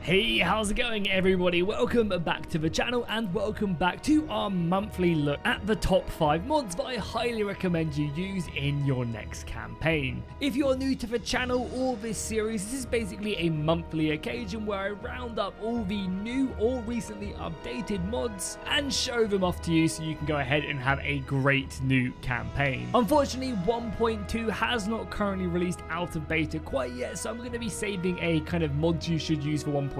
Hey, how's it going everybody? Welcome back to the channel and welcome back to our monthly look at the top 5 mods that I highly recommend you use in your next campaign. If you're new to the channel or this series, this is basically a monthly occasion where I round up all the new or recently updated mods and show them off to you so you can go ahead and have a great new campaign. Unfortunately, 1.2 has not currently released out of beta quite yet, so I'm going to be saving a kind of mods you should use for 1.2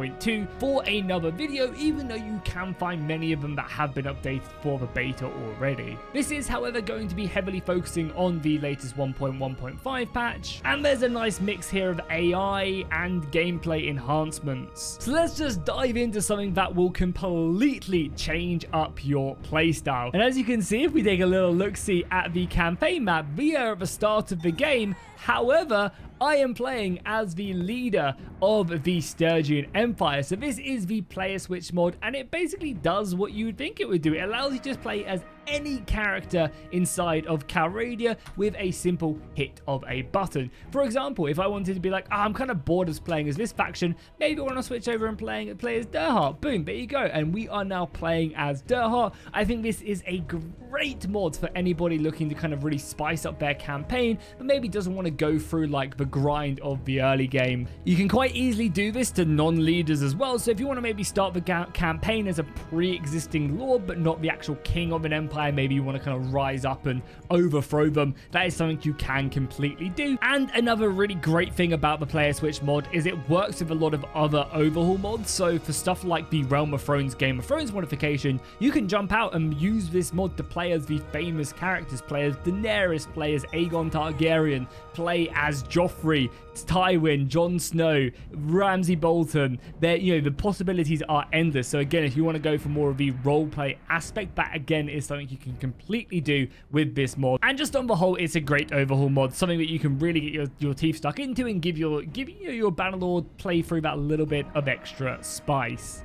for another video, even though you can find many of them that have been updated for the beta already. This is, however, going to be heavily focusing on the latest 1.1.5 patch, and there's a nice mix here of AI and gameplay enhancements. So let's just dive into something that will completely change up your playstyle. And as you can see, if we take a little look-see at the campaign map, we are at the start of the game. However, I am playing as the leader of the Sturgian Empire. So this is the player switch mod, and it basically does what you would think it would do. It allows you to just play as any character inside of Calradia with a simple hit of a button. For example, if I wanted to be like, I'm kind of bored of playing as this faction, maybe I want to switch over and play as Durhart. Boom, there you go. And we are now playing as Durhart. I think this is a great mod for anybody looking to kind of really spice up their campaign, but maybe doesn't want to go through like the grind of the early game. You can quite easily do this to non-leaders as well. So if you want to maybe start the campaign as a pre-existing lord, but not the actual king of an empire, maybe you want to kind of rise up and overthrow them, that is something you can completely do. And another really great thing about the player switch mod is it works with a lot of other overhaul mods. So for stuff like the Realm of Thrones Game of Thrones modification, you can jump out and use this mod to play as the famous characters, play as Daenerys, play as Aegon Targaryen, play as Joffrey, Tywin, Jon Snow, Ramsay Bolton. The possibilities are endless. So again, if you want to go for more of the roleplay aspect, that again is something you can completely do with this mod. And just on the whole, it's a great overhaul mod, something that you can really get your teeth stuck into and give your Bannerlord playthrough that little bit of extra spice.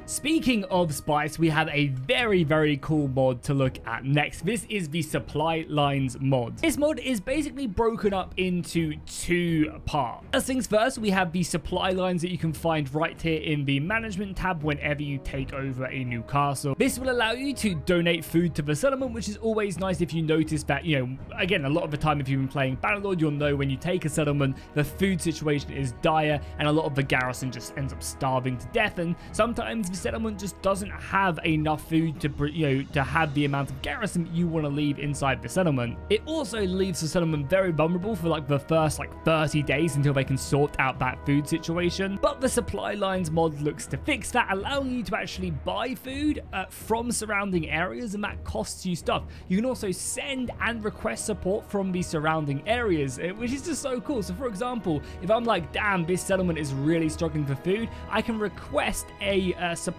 Speaking of spice, we have a very, very cool mod to look at next. This is the Supply Lines mod. This mod is basically broken up into 2 parts. First things first, we have the supply lines that you can find right here in the management tab whenever you take over a new castle. This will allow you to donate food to the settlement, which is always nice if you notice that, again, a lot of the time if you've been playing Bannerlord, you'll know when you take a settlement, the food situation is dire and a lot of the garrison just ends up starving to death, and sometimes the settlement just doesn't have enough food to have the amount of garrison that you want to leave inside the settlement. It also leaves the settlement very vulnerable for like the first 30 days until they can sort out that food situation. But the supply lines mod looks to fix that, allowing you to actually buy food from surrounding areas, and that costs you stuff. You can also send and request support from the surrounding areas, which is just so cool. So for example, if I'm like, damn, this settlement is really struggling for food, I can request a supply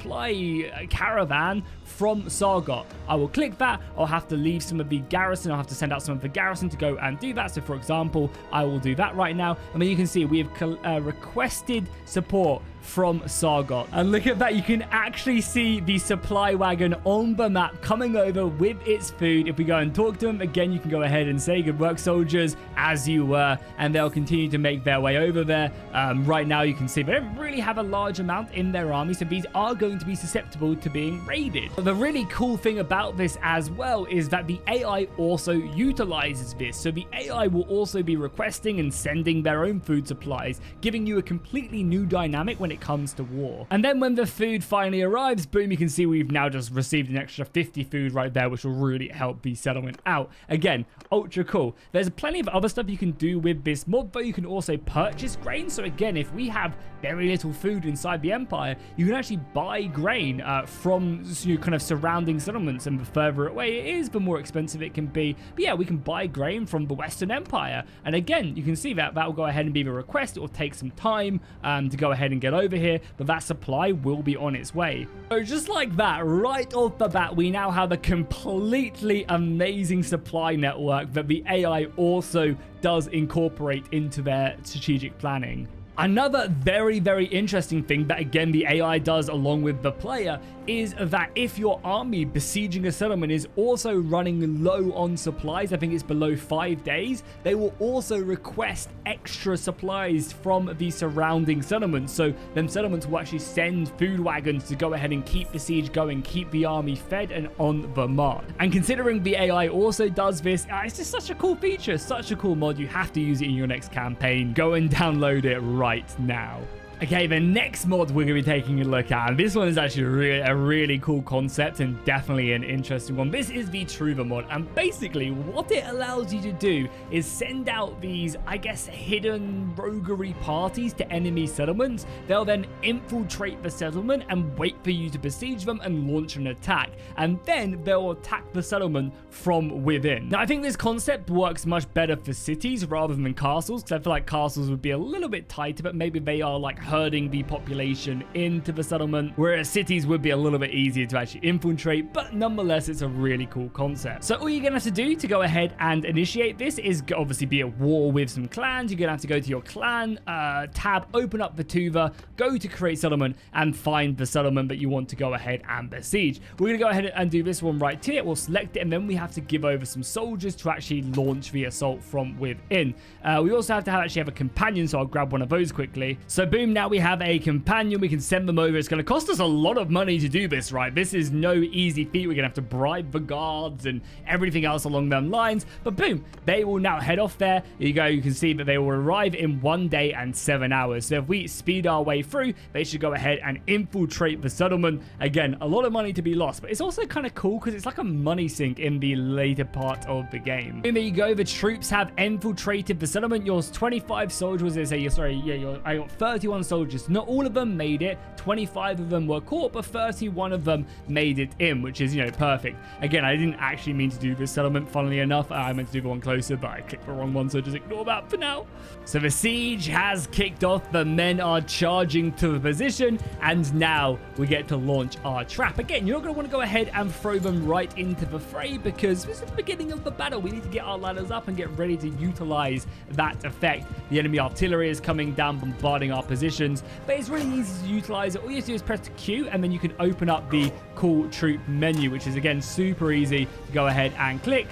caravan from Sargot. I will click that. I'll have to leave some of the garrison. I'll have to send out some of the garrison to go and do that. So for example, I will do that right now. And then you can see we have requested support from Sargot, and look at that, you can actually see the supply wagon on the map coming over with its food. If we go and talk to them again, you can go ahead and say good work, soldiers, as you were, and they'll continue to make their way over there. Right now you can see they don't really have a large amount in their army, so these are going to be susceptible to being raided. But the really cool thing about this as well is that the AI also utilizes this. So the AI will also be requesting and sending their own food supplies, giving you a completely new dynamic when it comes to war. And then when the food finally arrives, boom, you can see we've now just received an extra 50 food right there, which will really help the settlement out. Again, ultra cool. There's plenty of other stuff you can do with this mod, though. You can also purchase grain. So again, if we have very little food inside the empire, you can actually buy grain from kind of surrounding settlements, and the further away it is, the more expensive it can be. But yeah, we can buy grain from the Western Empire, and again, you can see that will go ahead and be the request. It will take some time to go ahead and get over here, but that supply will be on its way. So just like that, right off the bat, we now have a completely amazing supply network that the AI also does incorporate into their strategic planning. Another very interesting thing that again the AI does along with the player is that if your army besieging a settlement is also running low on supplies, I think it's below 5 days, they will also request extra supplies from the surrounding settlements. So them settlements will actually send food wagons to go ahead and keep the siege going, keep the army fed and on the march. And considering the AI also does this, it's just such a cool feature, such a cool mod. You have to use it in your next campaign. Go and download it right now. Okay, the next mod we're going to be taking a look at, and this one is actually a really cool concept and definitely an interesting one. This is the Truva mod, and basically what it allows you to do is send out these, I guess, hidden roguery parties to enemy settlements. They'll then infiltrate the settlement and wait for you to besiege them and launch an attack, and then they'll attack the settlement from within. Now, I think this concept works much better for cities rather than castles, because I feel like castles would be a little bit tighter, but maybe they are like herding the population into the settlement, whereas cities would be a little bit easier to actually infiltrate, but nonetheless it's a really cool concept. So all you're gonna have to do to go ahead and initiate this is obviously be at war with some clans. You're gonna have to go to your clan tab, open up the Truva, go to create settlement and find the settlement that you want to go ahead and besiege. We're gonna go ahead and do this one right here. We'll select it and then we have to give over some soldiers to actually launch the assault from within. We also have to actually have a companion, so I'll grab one of those quickly. So boom, now we have a companion. We can send them over. It's going to cost us a lot of money to do this, right? This is no easy feat. We're going to have to bribe the guards and everything else along them lines. But boom, they will now head off there. There you go. You can see that they will arrive in 1 day and 7 hours. So if we speed our way through, they should go ahead and infiltrate the settlement. Again, a lot of money to be lost, but it's also kind of cool because it's like a money sink in the later part of the game. And there you go. The troops have infiltrated the settlement. Yours 25 soldiers. They say, I got 31 soldiers. Not all of them made it. 25 of them were caught, but 31 of them made it in, which is, perfect. Again, I didn't actually mean to do this settlement, funnily enough. I meant to do the one closer, but I clicked the wrong one, so just ignore that for now. So the siege has kicked off. The men are charging to the position, and now we get to launch our trap. Again, you're not going to want to go ahead and throw them right into the fray because this is the beginning of the battle. We need to get our ladders up and get ready to utilize that effect. The enemy artillery is coming down, bombarding our positions, but it's really easy to utilize it. All you have to do is press Q and then you can open up the cool troop menu, which is again super easy to go ahead and click.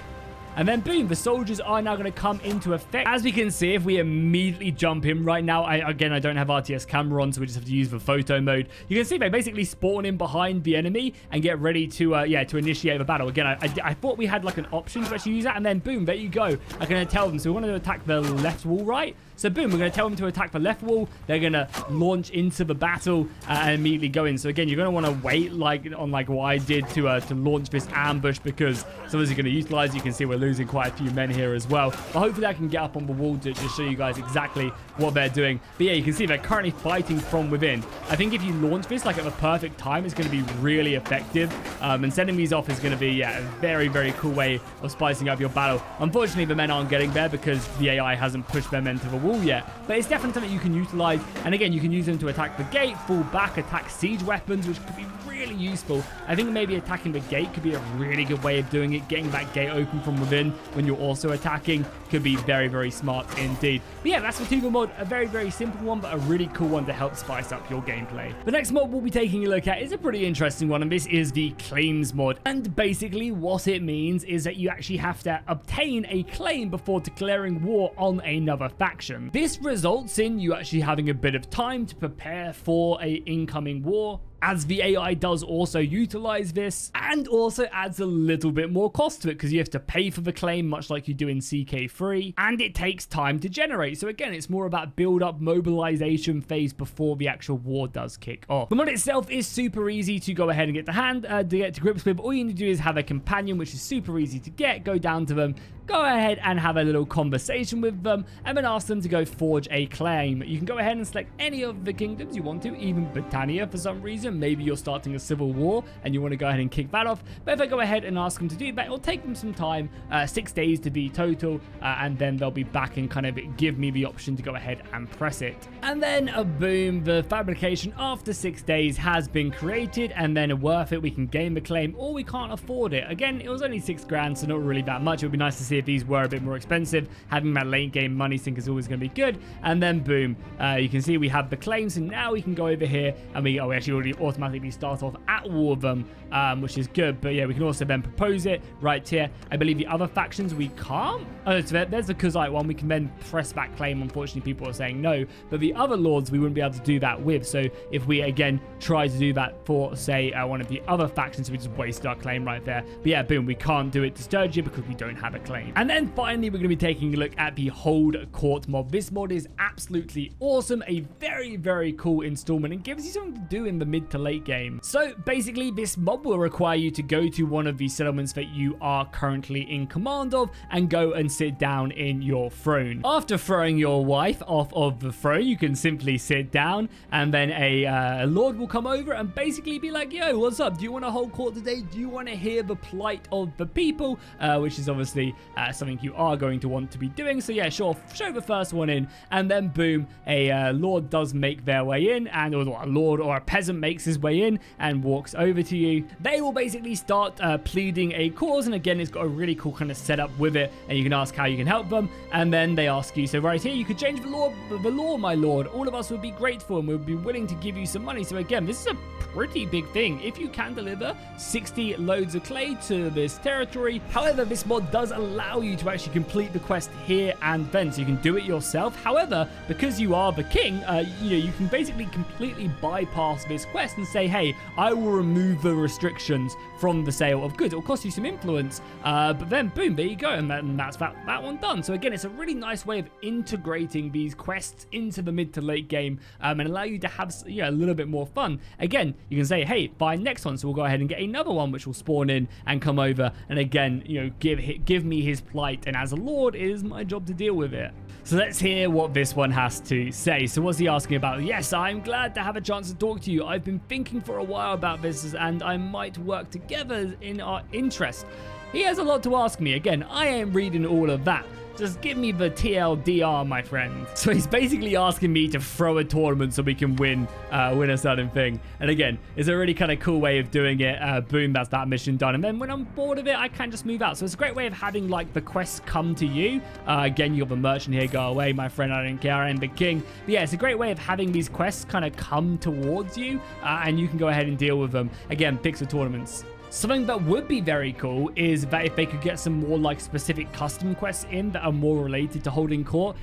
And then boom, the soldiers are now going to come into effect. As we can see, if we immediately jump in right now, I don't have RTS camera on, so we just have to use the photo mode. You can see they basically spawn in behind the enemy and get ready to initiate the battle. Again, I thought we had like an option to actually use that, and then boom, there you go. I'm going to tell them. So we want to attack the left wall, right? So boom, we're going to tell them to attack the left wall. They're going to launch into the battle and immediately go in. So again, you're going to want to wait like what I did to launch this ambush, because someone's going to utilize. You can see we're losing quite a few men here as well. But hopefully I can get up on the wall to just show you guys exactly what they're doing. But yeah, you can see they're currently fighting from within. I think if you launch this like at the perfect time, it's going to be really effective. And sending these off is going to be a very cool way of spicing up your battle. Unfortunately, the men aren't getting there because the AI hasn't pushed their men to the wall yet, but it's definitely something you can utilize. And again, you can use them to attack the gate, fall back, attack siege weapons, which could be really useful. I think maybe attacking the gate could be a really good way of doing it. Getting that gate open from within when you're also attacking could be very smart indeed. But yeah, that's the Truva mod. A very simple one, but a really cool one to help spice up your gameplay. The next mod we'll be taking a look at is a pretty interesting one, and this is the claims mod. And basically what it means is that you actually have to obtain a claim before declaring war on another faction. This results in you actually having a bit of time to prepare for an incoming war, as the AI does also utilize this, and also adds a little bit more cost to it because you have to pay for the claim much like you do in CK3, and it takes time to generate. So again, it's more about build up mobilization phase before the actual war does kick off. The mod itself is super easy to go ahead and get to grips with. All you need to do is have a companion, which is super easy to get. Go down to them, go ahead and have a little conversation with them, and then ask them to go forge a claim. You can go ahead and select any of the kingdoms you want to, even Britannia for some reason. Maybe you're starting a civil war and you want to go ahead and kick that off. But if I go ahead and ask them to do that, it'll take them some time, 6 days to be total, and then they'll be back and kind of give me the option to go ahead and press it. And then boom, the fabrication after 6 days has been created, and then worth it, we can gain the claim, or we can't afford it. Again, it was only 6 grand, so not really that much. It would be nice to see if these were a bit more expensive, having my late game money sink is always going to be good. And then boom, you can see we have the claims, and now we can go over here and we actually already automatically start off at war with them, which is good. But yeah, we can also then propose it right here. I believe the other factions we can't. Oh, so there's the Kuzite one. We can then press back claim. Unfortunately, people are saying no, but the other lords we wouldn't be able to do that with. So if we again try to do that for say one of the other factions, we just wasted our claim right there. But yeah, boom, we can't do it to Sturgia because we don't have a claim. And then finally, we're going to be taking a look at the Hold Court mod. This mod is absolutely awesome, a very, very cool installment, and gives you something to do in the mid to late game. So basically, this mod will require you to go to one of the settlements that you are currently in command of and go and sit down in your throne. After throwing your wife off of the throne, you can simply sit down, and then a lord will come over and basically be like, yo, what's up? Do you want to hold court today? Do you want to hear the plight of the people? Which is obviously something you are going to want to be doing. So yeah, sure, show the first one in, and then boom, a lord does make their way in, and or a lord or a peasant makes his way in and walks over to you. They will basically start pleading a cause, and again, it's got a really cool kind of setup with it, and you can ask how you can help them, and then they ask you, so right here, you could change the law, my lord. All of us would be grateful, and we would be willing to give you some money. So again, this is a pretty big thing. If you can deliver 60 loads of clay to this territory. However, this mod does allow you to actually complete the quest here and then, so you can do it yourself. However, because you are the king, you can basically completely bypass this quest and say, hey, I will remove the restrictions from the sale of goods. It will cost you some influence, but then boom, there you go, and that's that one done. So again, it's a really nice way of integrating these quests into the mid to late game, and allow you to have a little bit more fun. Again, you can say, hey, buy next one, so we'll go ahead and get another one which will spawn in and come over, and again, give me his plight, and as a lord, it is my job to deal with it. So let's hear what this one has to say. So what's he asking about? Yes, I'm glad to have a chance to talk to you. I've been thinking for a while about this, and I might work together in our interest. He has a lot to ask me. Again, I ain't reading all of that. Just give me the TLDR, my friend. So he's basically asking me to throw a tournament so we can win a certain thing. And again, it's a really kind of cool way of doing it. Boom, that's that mission done. And then when I'm bored of it, I can just move out. So it's a great way of having like the quests come to you. Again, you have a merchant here. Go away, my friend. I don't care. I am the king. But yeah, it's a great way of having these quests kind of come towards you. And you can go ahead and deal with them. Again, fix the tournaments. Something that would be very cool is that if they could get some more like specific custom quests in that are more related to holding court,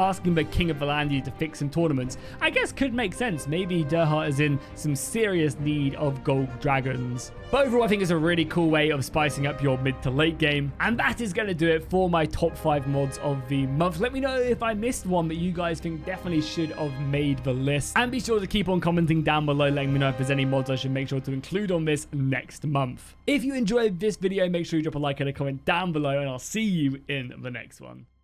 asking the king of the land to fix some tournaments, I guess could make sense. Maybe Durhart is in some serious need of gold dragons. But overall, I think it's a really cool way of spicing up your mid to late game. And that is going to do it for my top 5 mods of the month. Let me know if I missed one that you guys think definitely should have made the list. And be sure to keep on commenting down below, letting me know if there's any mods I should make sure to include on this next month. If you enjoyed this video, make sure you drop a like and a comment down below, and I'll see you in the next one.